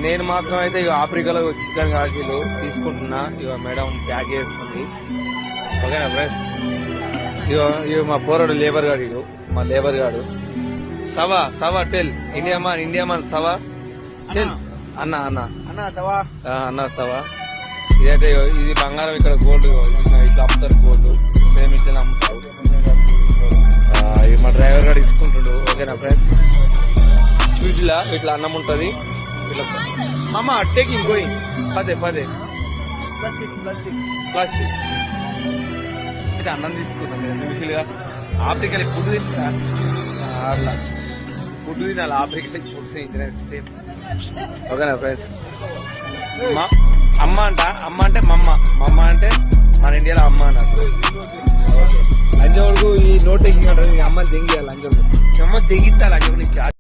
నేను మాత్రం అయితే ఇక ఆఫ్రికాలో చికెన్ కాల్చీలు తీసుకుంటున్నా. ఇక మేడం ప్యాక్ చేస్తుంది. ఓకేనా ఫ్రెండ్స్? ఇక మా పోరాడు లేబర్ గాడు, ఇడు మా లేబర్ గాడు. సవా టెల్ ఇండియా మాన్ సవా టెల్ అన్న సవా. ఇదైతే ఇది బంగారం, ఇక్కడ గోల్డ్ ఇట్లా అమ్ముతారు, గోల్డ్ సేమ్ ఇట్లా అమ్ముతారు. మా డ్రైవర్ గారు తీసుకుంటాడు. ఓకేనా ఫ్రెండ్స్? చూసిలా ఇట్లా అన్నం ఉంటది. ఇట్లా మామ టేకింగ్ గోయింగ్ పదే ప్లాస్టిక్ అయితే అన్నం తీసుకున్నాం. చూసిలుగా ఆఫ్రికాలో ఫుడ్ తింటా, అట్లా ఫుడ్ తినాలి. ఆఫ్రికాలో ఫుడ్ తింటే ఓకేనా ఫ్రెండ్స్? అమ్మ అంటే మమ్మ అంటే మన ఇండియాలో అమ్మ అన్నట్టు. లంజోడుకు ఈ నోట్ టేకింగ్ అంటారు. అమ్మ దెంగియాలి, లంజోడు అమ్మ దెంగిస్తా లంజోడు.